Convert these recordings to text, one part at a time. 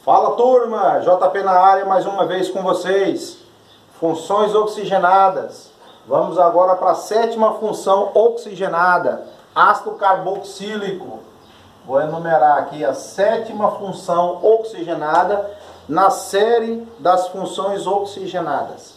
Fala turma, JP na área mais uma vez com vocês. Funções oxigenadas. Vamos agora para a sétima função oxigenada, ácido carboxílico. Vou enumerar aqui a sétima função oxigenada na série das funções oxigenadas.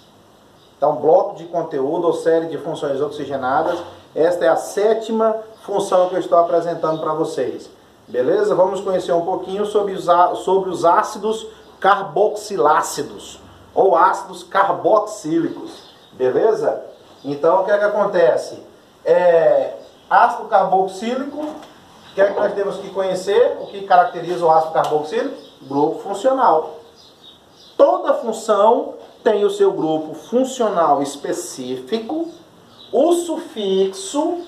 Então, bloco de conteúdo ou série de funções oxigenadas. Esta é a sétima função que eu estou apresentando para vocês. Beleza? Vamos conhecer um pouquinho sobre os ácidos carboxilácidos ou ácidos carboxílicos. Beleza? Então, o que é que acontece? Ácido carboxílico, o que é que nós temos que conhecer? O que caracteriza o ácido carboxílico? Grupo funcional. Toda função tem o seu grupo funcional específico, o sufixo,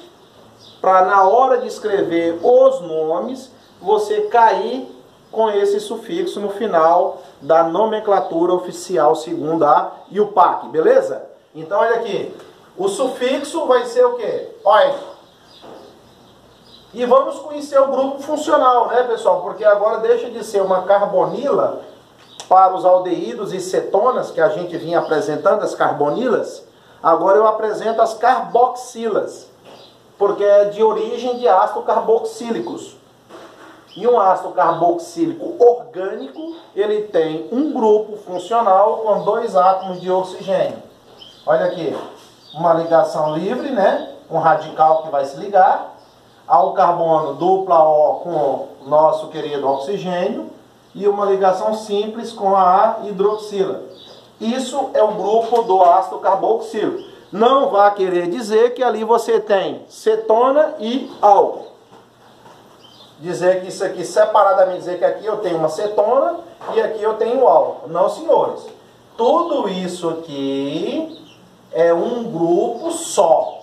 para na hora de escrever os nomes, você cair com esse sufixo no final da nomenclatura oficial segundo a IUPAC, beleza? Então olha aqui, o sufixo vai ser o quê? Olha. E vamos conhecer o grupo funcional, né, pessoal? Porque agora deixa de ser uma carbonila para os aldeídos e cetonas que a gente vinha apresentando, as carbonilas. Agora eu apresento as carboxilas, porque é de origem de ácidos carboxílicos. E um ácido carboxílico orgânico, ele tem um grupo funcional com 2 átomos de oxigênio. Olha aqui, uma ligação livre, né? Um radical que vai se ligar ao carbono dupla O com o nosso querido oxigênio e uma ligação simples com a hidroxila. Isso é o grupo do ácido carboxílico. Não vá querer dizer que ali você tem cetona e álcool. Dizer que isso aqui separadamente, dizer que aqui eu tenho uma cetona e aqui eu tenho álcool. Não, senhores. Tudo isso aqui é um grupo só,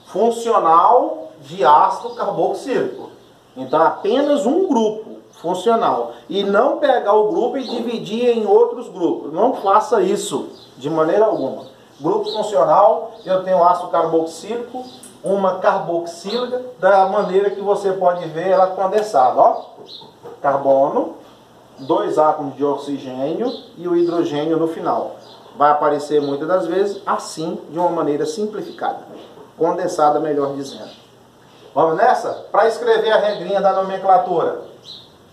funcional de ácido carboxílico. Então, apenas um grupo funcional. E não pegar o grupo e dividir em outros grupos. Não faça isso de maneira alguma. Grupo funcional, eu tenho ácido carboxílico, uma carboxílica, da maneira que você pode ver ela condensada. Ó. Carbono, 2 átomos de oxigênio e o hidrogênio no final. Vai aparecer muitas das vezes assim, de uma maneira simplificada. Condensada, melhor dizendo. Vamos nessa? Para escrever a regrinha da nomenclatura.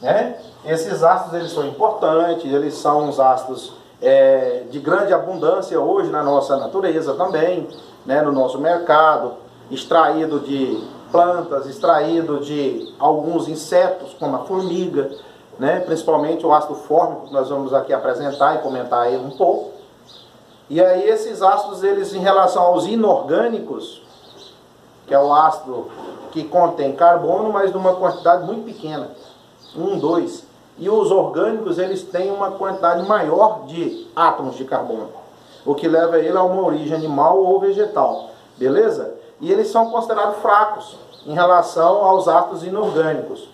Né? Esses ácidos eles são importantes, eles são uns ácidos de grande abundância hoje na nossa natureza também, né? No nosso mercado, extraído de plantas, extraído de alguns insetos, como a formiga, né? Principalmente o ácido fórmico, que nós vamos aqui apresentar e comentar aí um pouco. E aí esses ácidos, eles em relação aos inorgânicos, que é o ácido que contém carbono, mas numa quantidade muito pequena, 1, 2. E os orgânicos, eles têm uma quantidade maior de átomos de carbono, o que leva ele a uma origem animal ou vegetal, beleza? E eles são considerados fracos em relação aos ácidos inorgânicos.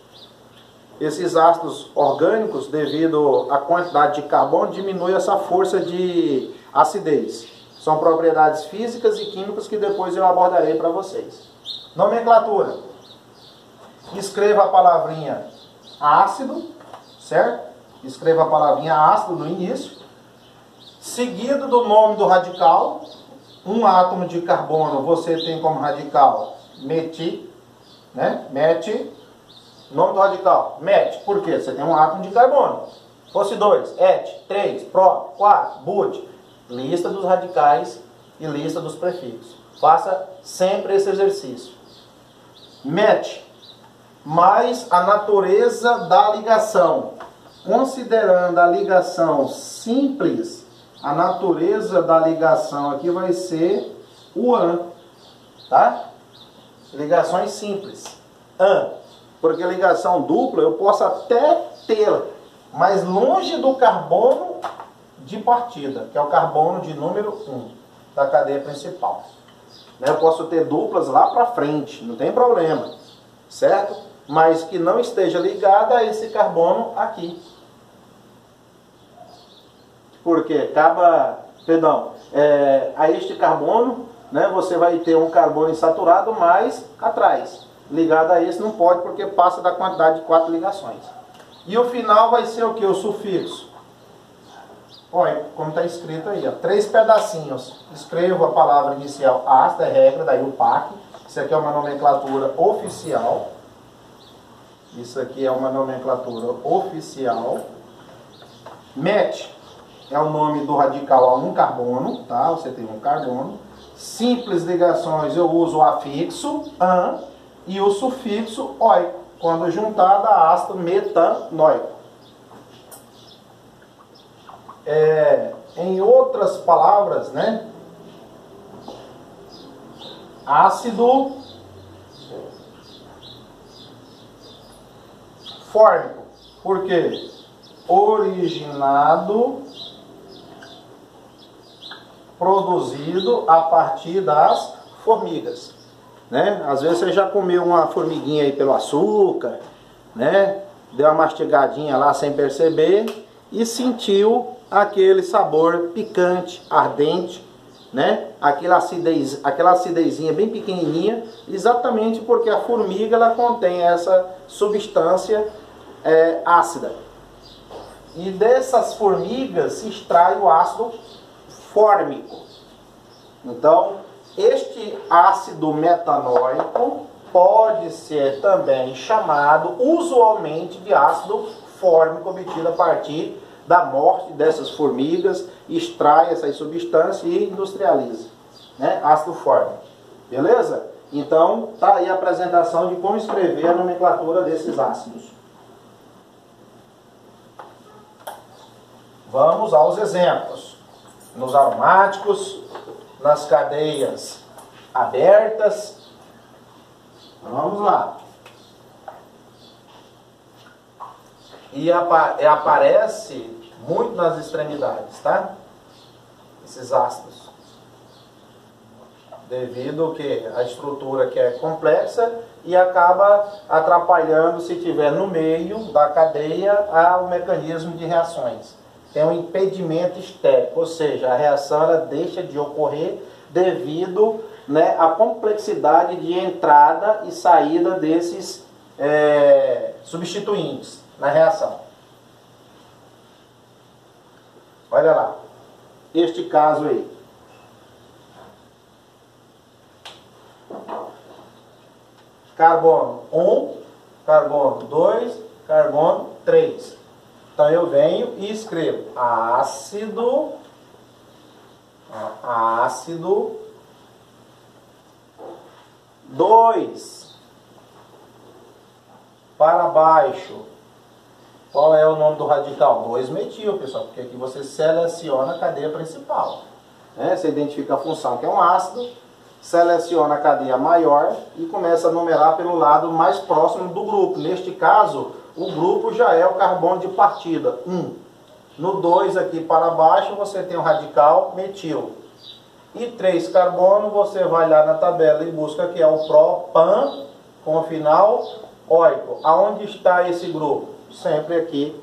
Esses ácidos orgânicos, devido à quantidade de carbono, diminui essa força de acidez. São propriedades físicas e químicas que depois eu abordarei para vocês. Nomenclatura. Escreva a palavrinha ácido, certo? Escreva a palavrinha ácido no início, seguido do nome do radical. Um átomo de carbono você tem como radical meti, né? Meti. Nome do radical, met. Por quê? Você tem um átomo de carbono. Fosse 2, et, 3, pró, 4, but. Lista dos radicais e lista dos prefixos. Faça sempre esse exercício. Met. Mais a natureza da ligação. Considerando a ligação simples, a natureza da ligação aqui vai ser o AN, tá? Ligações simples, AN. Porque ligação dupla eu posso até ter, mas longe do carbono de partida, que é o carbono de número 1 da cadeia principal. Eu posso ter duplas lá para frente, não tem problema, certo? Mas que não esteja ligada a esse carbono aqui. Porque a este carbono, né, você vai ter um carbono insaturado mais atrás. Ligado a esse não pode porque passa da quantidade de 4 ligações. E o final vai ser o que? O sufixo. Olha, como está escrito aí, ó, 3 pedacinhos. Escrevo a palavra inicial ácido, é regra, daí o PAC. Isso aqui é uma nomenclatura oficial. Isso aqui é uma nomenclatura oficial. MET é o nome do radical a um carbono, tá? Você tem um carbono. Simples ligações eu uso o afixo an e o sufixo oi, quando juntar dá ácido metanóico. Em outras palavras, né? Ácido fórmico. Por quê? Originado, produzido a partir das formigas, né? Às vezes você já comeu uma formiguinha aí pelo açúcar, né? Deu uma mastigadinha lá sem perceber e sentiu aquele sabor picante, ardente, né? Aquela acidezinha bem pequenininha, exatamente porque a formiga ela contém essa substância ácida. E dessas formigas se extrai o ácido fórmico. Então, este ácido metanóico pode ser também chamado usualmente de ácido fórmico, obtido a partir da morte dessas formigas, extrai essas substâncias e industrializa, né? Ácido fórmico. Beleza? Então, tá aí a apresentação de como escrever a nomenclatura desses ácidos. Vamos aos exemplos. Nos aromáticos, nas cadeias abertas. Vamos lá. E aparece muito nas extremidades, tá? Esses ácidos. Devido que a estrutura que é complexa e acaba atrapalhando, se tiver no meio da cadeia, o mecanismo de reações. Tem um impedimento estérico, ou seja, a reação ela deixa de ocorrer devido, né, à complexidade de entrada e saída desses substituintes na reação. Olha lá, este caso aí. Carbono 1, carbono 2, carbono 3. Então eu venho e escrevo ácido 2 para baixo. Qual é o nome do radical? 2-metil, pessoal, porque aqui você seleciona a cadeia principal, né? Você identifica a função que é um ácido, seleciona a cadeia maior e começa a numerar pelo lado mais próximo do grupo. Neste caso, o grupo já é o carbono de partida, 1. No 2 aqui para baixo você tem o radical metil. E 3 carbono você vai lá na tabela e busca que é o propan com o final óico. Aonde está esse grupo? Sempre aqui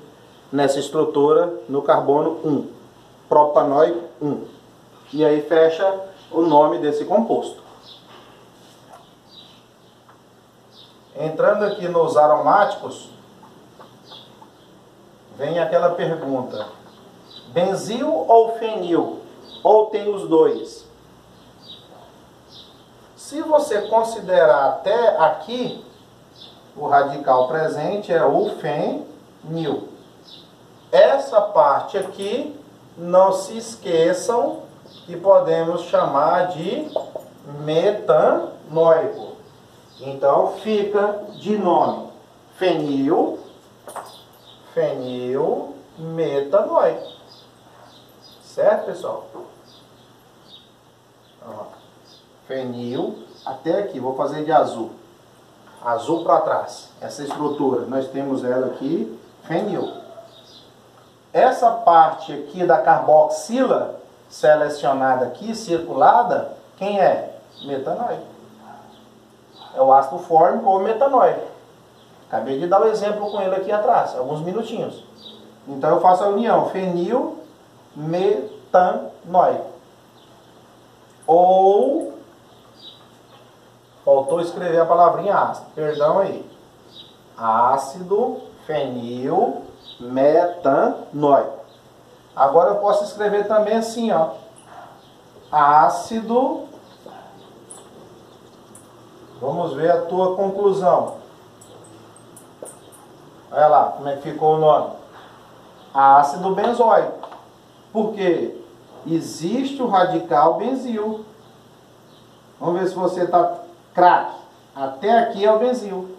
nessa estrutura no carbono 1. Propanóico 1. E aí fecha o nome desse composto. Entrando aqui nos aromáticos, vem aquela pergunta: benzil ou fenil? Ou tem os dois? Se você considerar até aqui, o radical presente é o fenil. Essa parte aqui, não se esqueçam que podemos chamar de metanóico. Então fica de nome fenil metanóico. Certo, pessoal? Ó, fenil até aqui, vou fazer de azul. Azul para trás. Essa estrutura, nós temos ela aqui, fenil. Essa parte aqui da carboxila selecionada aqui, circulada, quem é? Metanóico. É o ácido fórmico ou metanóico. Acabei de dar o exemplo com ele aqui atrás, alguns minutinhos. Então eu faço a união, fenil metanóico. Ou, faltou escrever a palavrinha ácido, perdão aí. Ácido fenil metanóico. Agora eu posso escrever também assim, ó, ácido. Vamos ver a tua conclusão. Olha lá como é que ficou o nome. Ácido benzoico. Por quê? Existe o radical benzil. Vamos ver se você está craque. Até aqui é o benzil.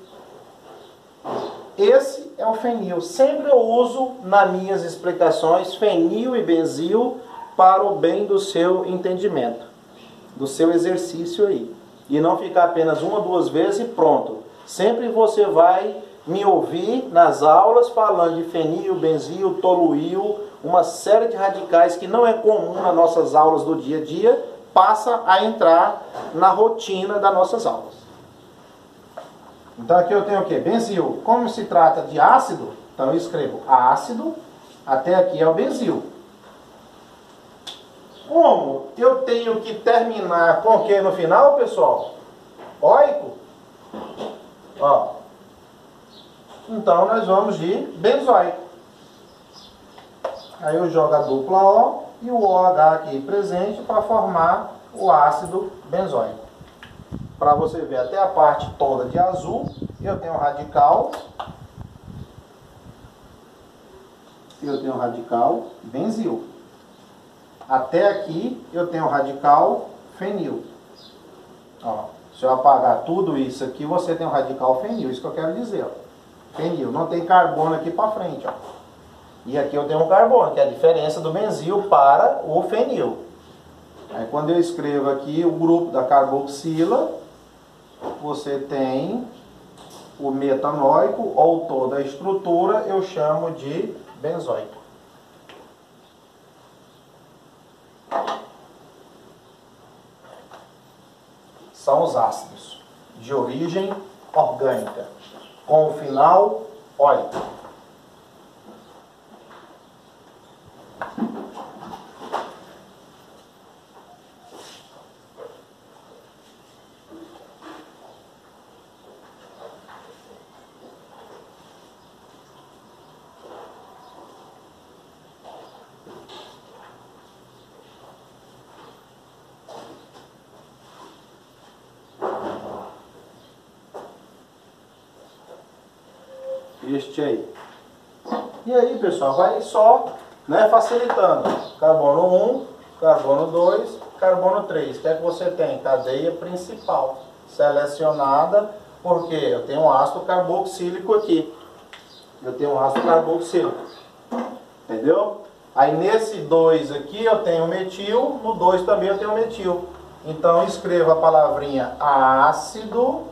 Esse é o fenil. Sempre eu uso nas minhas explicações fenil e benzil para o bem do seu entendimento, do seu exercício aí. E não ficar apenas uma ou duas vezes e pronto. Sempre você vai me ouvir nas aulas falando de fenil, benzil, toluil, uma série de radicais que não é comum nas nossas aulas do dia a dia, passa a entrar na rotina das nossas aulas. Então aqui eu tenho o quê? Benzil. Como se trata de ácido, então eu escrevo ácido, até aqui é o benzil. Como eu tenho que terminar com o que no final, pessoal? Óico? Ó. Então nós vamos de benzoico. Aí eu jogo a dupla O e o OH aqui presente para formar o ácido benzoico. Para você ver até a parte toda de azul, eu tenho radical. Eu tenho radical benzil. Até aqui eu tenho radical fenil. Ó, se eu apagar tudo isso aqui, você tem o radical fenil. Isso que eu quero dizer. Ó. Fenil. Não tem carbono aqui para frente. Ó. E aqui eu tenho um carbono, que é a diferença do benzil para o fenil. Aí quando eu escrevo aqui o grupo da carboxila, você tem o metanóico, ou toda a estrutura, eu chamo de benzoico. São os ácidos de origem orgânica, com o final óico. Este aí. E aí, pessoal, vai só, né, facilitando. Carbono 1, carbono 2, carbono 3. O que é que você tem? Cadeia principal. Selecionada, porque eu tenho um ácido carboxílico aqui. Eu tenho um ácido carboxílico. Entendeu? Aí nesse 2 aqui eu tenho metil, no 2 também eu tenho metil. Então escreva a palavrinha ácido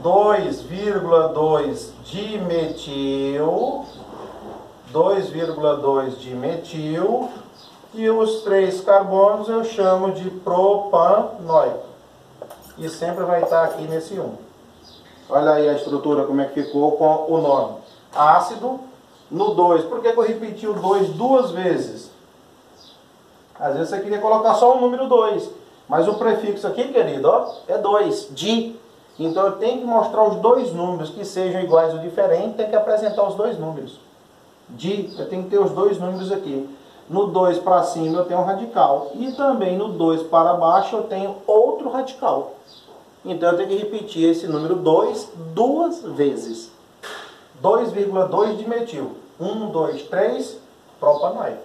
2,2 dimetil, 2,2 dimetil, e os 3 carbonos eu chamo de propanóico. E sempre vai estar aqui nesse 1. Olha aí a estrutura, como é que ficou com o nome. Ácido no 2. Por que eu repeti o 2 duas vezes? Às vezes você queria colocar só o número 2. Mas o prefixo aqui, querido, ó, é 2. Di. Então eu tenho que mostrar os dois números que sejam iguais ou diferentes, tem que apresentar os dois números. Eu tenho que ter os dois números aqui. No 2 para cima eu tenho um radical. E também no 2 para baixo eu tenho outro radical. Então eu tenho que repetir esse número 2 duas vezes. 2,2 dimetil. 1, 2, 3, propanóico.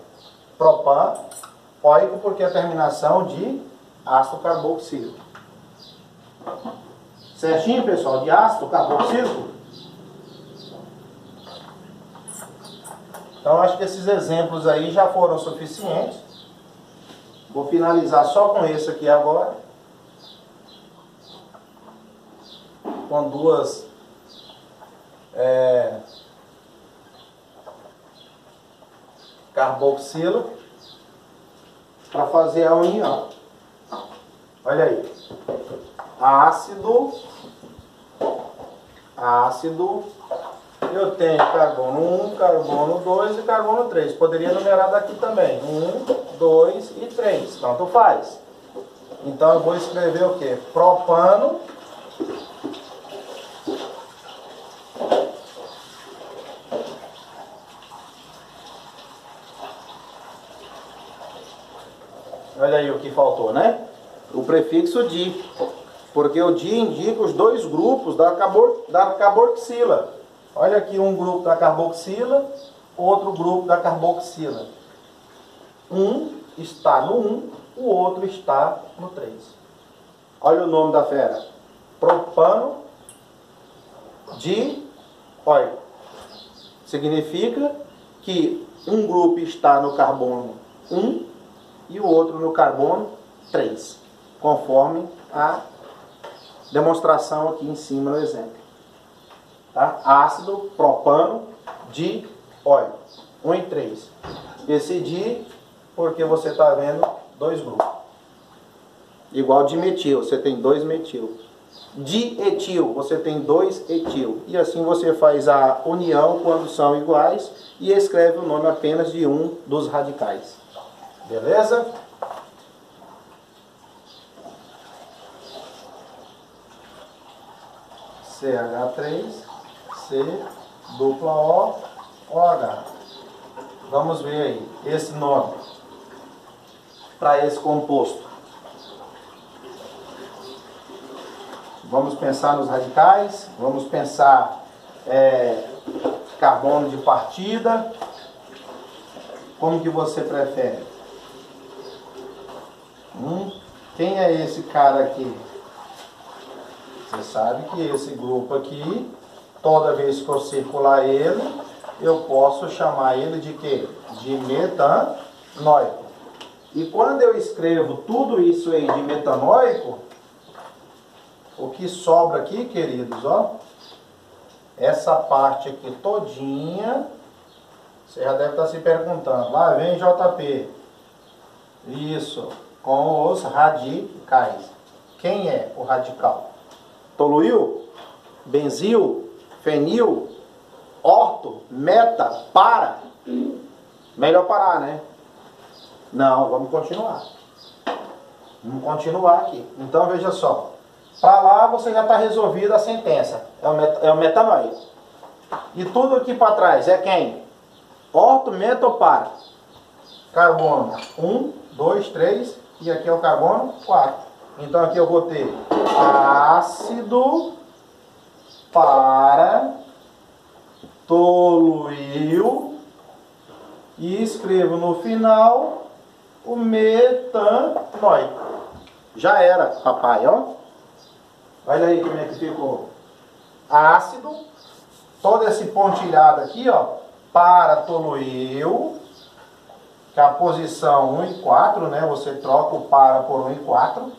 Propanóico porque é a terminação de ácido carboxílico. Certinho, pessoal? De ácido carboxílico? Então, acho que esses exemplos aí já foram suficientes. Vou finalizar só com esse aqui agora. Com duas carboxila para fazer a união. Olha aí. Ácido, eu tenho carbono 1, carbono 2 e carbono 3. Poderia numerar daqui também. 1, 2 e 3. Tanto faz. Então eu vou escrever o quê? Propano Olha aí o que faltou, né? O prefixo di, porque o di indica os dois grupos da carboxila. Olha aqui um grupo da carboxila, outro grupo da carboxila. Um está no 1, o outro está no 3. Olha o nome da fera. Propano dióico. Significa que um grupo está no carbono 1 e o outro no carbono 3, conforme a demonstração aqui em cima no exemplo. Tá? Ácido propano dióico, 1 e 3. Esse di, porque você está vendo dois grupos. Igual dimetil, você tem 2 metil. Dietil, você tem 2 etil. E assim você faz a união quando são iguais e escreve o nome apenas de um dos radicais. Beleza? CH3, C, dupla O, OH. Vamos ver aí esse nome para esse composto. Vamos pensar nos radicais, vamos pensar carbono de partida. Como que você prefere? Quem é esse cara aqui? Você sabe que esse grupo aqui, toda vez que eu circular ele, eu posso chamar ele de quê? De metanóico. E quando eu escrevo tudo isso aí de metanóico, o que sobra aqui, queridos, ó, essa parte aqui todinha, você já deve estar se perguntando, lá vem JP. Isso, com os radicais. Quem é o radical? Toluil, benzil, fenil, orto, meta, para. Melhor parar, né? Não, vamos continuar. Vamos continuar aqui. Então veja só. Para lá você já está resolvida a sentença. É o metanóico. E tudo aqui para trás é quem? Orto, meta ou para? Carbono 1, 2, 3 e aqui é o carbono 4. Então aqui eu vou ter ácido para toluil e escrevo no final o metanóico. Já era, papai, ó. Olha aí como é que ficou. Ácido, todo esse pontilhado aqui, ó, para toluil, que é a posição 1 e 4, né? Você troca o para por 1 e 4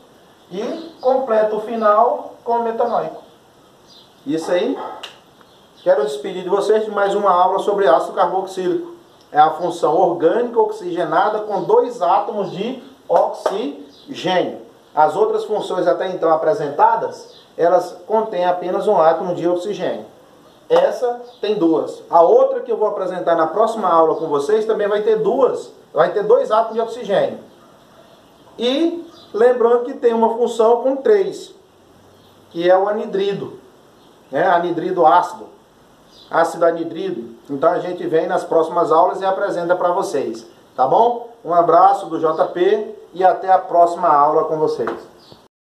e completa o final com o metanóico. Isso aí. Quero despedir de vocês de mais uma aula sobre ácido carboxílico. É a função orgânica oxigenada com 2 átomos de oxigênio. As outras funções até então apresentadas, elas contêm apenas um átomo de oxigênio. Essa tem 2. A outra que eu vou apresentar na próxima aula com vocês também vai ter 2. Vai ter 2 átomos de oxigênio. E lembrando que tem uma função com 3, que é o anidrido, né? Anidrido ácido, ácido anidrido. Então a gente vem nas próximas aulas e apresenta para vocês, tá bom? Um abraço do JP e até a próxima aula com vocês.